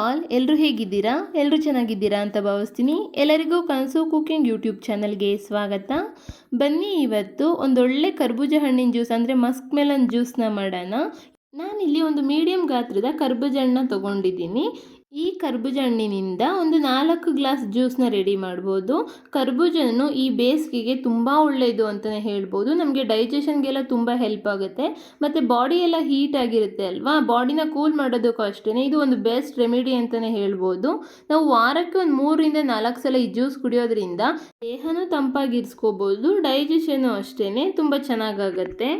All, ಎಲ್ಲರೂ ಹೇಗಿದ್ದೀರಾ? ಎಲ್ಲರೂ ಚೆನ್ನಾಗಿದ್ದೀರಾ ಅಂತ ಭಾವಿಸ್ತೀನಿ. ಎಲ್ಲರಿಗೂ ಕನಸು ಕುಕಿಂಗ್ ಯೂಟ್ಯೂಬ್ ಚಾನಲ್ಗೆ ಸ್ವಾಗತ. ಬನ್ನಿ ಇವತ್ತು ಒಂದೊಳ್ಳೆ ಕರ್ಬೂಜ ಹಣ್ಣಿನ ಜ್ಯೂಸ್ ಅಂದರೆ ಮಸ್ಕ್ ಮೆಲನ್ ಜ್ಯೂಸ್ನ ಮಾಡೋಣ. ನಾನಿಲ್ಲಿ ಒಂದು ಮೀಡಿಯಮ್ ಗಾತ್ರದ ಕರ್ಬೂಜ ಹಣ್ಣನ್ನ ತೊಗೊಂಡಿದ್ದೀನಿ. ಈ ಕರ್ಬೂಜ ಹಣ್ಣಿನಿಂದ ಒಂದು 4 ಗ್ಲಾಸ್ ಜ್ಯೂಸ್ನ ರೆಡಿ ಮಾಡ್ಬೋದು. ಕರ್ಬೂಜನು ಈ ಬೇಸಿಗೆಗೆ ತುಂಬ ಒಳ್ಳೆಯದು ಅಂತಲೇ ಹೇಳ್ಬೋದು. ನಮಗೆ ಡೈಜೆಷನ್ಗೆಲ್ಲ ತುಂಬ ಹೆಲ್ಪ್ ಆಗುತ್ತೆ. ಮತ್ತು ಬಾಡಿ ಎಲ್ಲ ಹೀಟ್ ಆಗಿರುತ್ತೆ ಅಲ್ವಾ, ಬಾಡಿನ ಕೂಲ್ ಮಾಡೋದಕ್ಕೂ ಅಷ್ಟೇ ಇದು ಒಂದು ಬೆಸ್ಟ್ ರೆಮಿಡಿ ಅಂತಲೇ ಹೇಳ್ಬೋದು. ನಾವು ವಾರಕ್ಕೆ ಒಂದು 3 ರಿಂದ 4 ಸಲ ಈ ಜ್ಯೂಸ್ ಕುಡಿಯೋದ್ರಿಂದ ದೇಹನೂ ತಂಪಾಗಿರಿಸ್ಕೋಬೋದು, ಡೈಜೆಷನು ಅಷ್ಟೇ ತುಂಬ ಚೆನ್ನಾಗಾಗತ್ತೆ.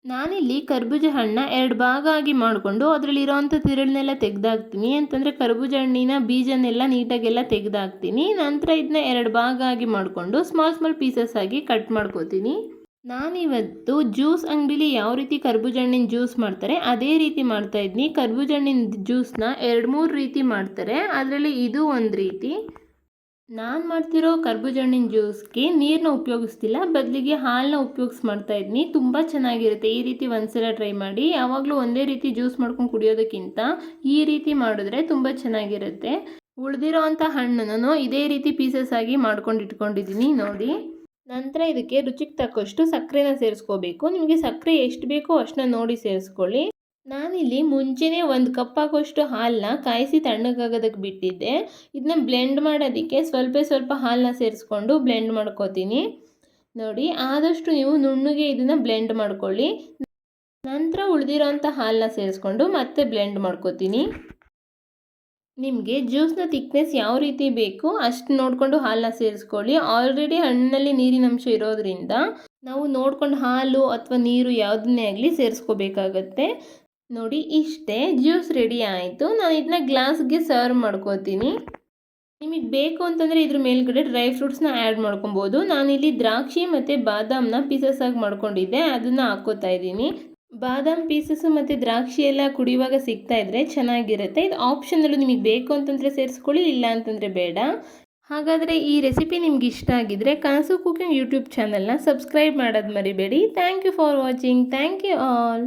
ನಾನಿಲ್ಲಿ ಕರ್ಬೂಜ ಹಣ್ಣನ್ನ 2 ಭಾಗ ಆಗಿ ಮಾಡಿಕೊಂಡು ಅದರಲ್ಲಿರೋವಂಥ ತಿರುಳನ್ನೆಲ್ಲ ತೆಗೆದಾಕ್ತೀನಿ. ಅಂತಂದರೆ ಕರ್ಬೂಜ ಹಣ್ಣಿನ ಬೀಜನೆಲ್ಲ ನೀಟಾಗೆಲ್ಲ ತೆಗೆದಾಕ್ತೀನಿ. ನಂತರ ಇದನ್ನ 2 ಭಾಗ ಆಗಿ ಮಾಡಿಕೊಂಡು ಸ್ಮಾಲ್ ಪೀಸಸ್ ಆಗಿ ಕಟ್ ಮಾಡ್ಕೋತೀನಿ. ನಾನಿವತ್ತು ಜ್ಯೂಸ್ ಅಂಗಡಿಲಿ ಯಾವ ರೀತಿ ಕರ್ಬೂಜ ಹಣ್ಣಿನ ಜ್ಯೂಸ್ ಮಾಡ್ತಾರೆ ಅದೇ ರೀತಿ ಮಾಡ್ತಾಯಿದ್ದೀನಿ. ಕರ್ಬೂಜ ಹಣ್ಣಿನ ಜ್ಯೂಸನ್ನ 2-3 ರೀತಿ ಮಾಡ್ತಾರೆ, ಅದರಲ್ಲಿ ಇದು ಒಂದು ರೀತಿ. ನಾನು ಮಾಡ್ತಿರೋ ಕರ್ಬೂಜ ಹಣ್ಣಿನ ಜ್ಯೂಸ್ಗೆ ನೀರನ್ನ ಉಪಯೋಗಿಸ್ತಿಲ್ಲ, ಬದಲಿಗೆ ಹಾಲನ್ನ ಮಾಡ್ತಾ ಇದ್ದೀನಿ. ತುಂಬ ಚೆನ್ನಾಗಿರುತ್ತೆ. ಈ ರೀತಿ ಒಂದ್ಸಲ ಟ್ರೈ ಮಾಡಿ. ಯಾವಾಗಲೂ ಒಂದೇ ರೀತಿ ಜ್ಯೂಸ್ ಮಾಡ್ಕೊಂಡು ಕುಡಿಯೋದಕ್ಕಿಂತ ಈ ರೀತಿ ಮಾಡಿದ್ರೆ ತುಂಬ ಚೆನ್ನಾಗಿರುತ್ತೆ. ಉಳಿದಿರೋ ಅಂಥ ಹಣ್ಣನ್ನು ಇದೇ ರೀತಿ ಪೀಸಸ್ ಆಗಿ ಮಾಡ್ಕೊಂಡು ಇಟ್ಕೊಂಡಿದ್ದೀನಿ ನೋಡಿ. ನಂತರ ಇದಕ್ಕೆ ರುಚಿಗೆ ತಕ್ಕಷ್ಟು ಸಕ್ಕರೆನ ಸೇರಿಸ್ಕೋಬೇಕು. ನಿಮಗೆ ಸಕ್ಕರೆ ಎಷ್ಟು ಬೇಕೋ ಅಷ್ಟನ್ನ ನೋಡಿ ಸೇರಿಸ್ಕೊಳ್ಳಿ. ನಾನಿಲ್ಲಿ ಮುಂಚೆನೇ 1 ಕಪ್ ಆಗೋಷ್ಟು ಹಾಲನ್ನ ಕಾಯಿಸಿ ತಣ್ಣಗಾಗೋದಕ್ಕೆ ಬಿಟ್ಟಿದ್ದೆ. ಇದನ್ನ ಬ್ಲೆಂಡ್ ಮಾಡೋದಕ್ಕೆ ಸ್ವಲ್ಪ ಹಾಲನ್ನ ಸೇರಿಸ್ಕೊಂಡು ಬ್ಲೆಂಡ್ ಮಾಡ್ಕೋತೀನಿ. ನೋಡಿ, ಆದಷ್ಟು ನೀವು ನುಣ್ಣಗೆ ಇದನ್ನು ಬ್ಲೆಂಡ್ ಮಾಡ್ಕೊಳ್ಳಿ. ನಂತರ ಉಳಿದಿರೋಂಥ ಹಾಲನ್ನ ಸೇರಿಸ್ಕೊಂಡು ಮತ್ತೆ ಬ್ಲೆಂಡ್ ಮಾಡ್ಕೋತೀನಿ. ನಿಮಗೆ ಜ್ಯೂಸ್ನ ಥಿಕ್ನೆಸ್ ಯಾವ ರೀತಿ ಬೇಕು ಅಷ್ಟು ನೋಡಿಕೊಂಡು ಹಾಲನ್ನ ಸೇರಿಸ್ಕೊಳ್ಳಿ. ಆಲ್ರೆಡಿ ಹಣ್ಣಿನಲ್ಲಿ ನೀರಿನ ಅಂಶ ಇರೋದ್ರಿಂದ ನಾವು ನೋಡ್ಕೊಂಡು ಹಾಲು ಅಥವಾ ನೀರು ಯಾವುದನ್ನೇ ಆಗಲಿ ಸೇರಿಸ್ಕೋಬೇಕಾಗತ್ತೆ. ನೋಡಿ, ಇಷ್ಟೇ ಜ್ಯೂಸ್ ರೆಡಿ ಆಯಿತು. ನಾನು ಇದನ್ನ ಗ್ಲಾಸ್ಗೆ ಸರ್ವ್ ಮಾಡ್ಕೋತೀನಿ. ನಿಮಗೆ ಬೇಕು ಅಂತಂದರೆ ಇದ್ರ ಮೇಲ್ಗಡೆ ಡ್ರೈ ಫ್ರೂಟ್ಸ್ನ ಆ್ಯಡ್ ಮಾಡ್ಕೊಬೋದು. ನಾನಿಲ್ಲಿ ದ್ರಾಕ್ಷಿ ಮತ್ತು ಬಾದಾಮನ್ನ ಪೀಸಸ್ ಆಗಿ ಮಾಡ್ಕೊಂಡಿದ್ದೆ, ಅದನ್ನು ಹಾಕ್ಕೋತಾ ಇದ್ದೀನಿ. ಬಾದಾಮ್ ಪೀಸಸ್ಸು ಮತ್ತು ದ್ರಾಕ್ಷಿ ಎಲ್ಲ ಕುಡಿಯುವಾಗ ಸಿಗ್ತಾ ಇದ್ರೆ ಚೆನ್ನಾಗಿರುತ್ತೆ. ಇದು ಆಪ್ಷನಲ್ಲೂ ನಿಮಗೆ ಬೇಕು ಅಂತಂದರೆ ಸೇರಿಸ್ಕೊಳ್ಳಿ, ಇಲ್ಲ ಅಂತಂದರೆ ಬೇಡ. ಹಾಗಾದರೆ ಈ ರೆಸಿಪಿ ನಿಮ್ಗೆ ಇಷ್ಟ ಆಗಿದ್ರೆ ಕನಸು ಕುಕಿಂಗ್ ಯೂಟ್ಯೂಬ್ ಚಾನಲ್ನ ಸಬ್ಸ್ಕ್ರೈಬ್ ಮಾಡೋದು ಮರಿಬೇಡಿ. Thank you for watching. Thank you all.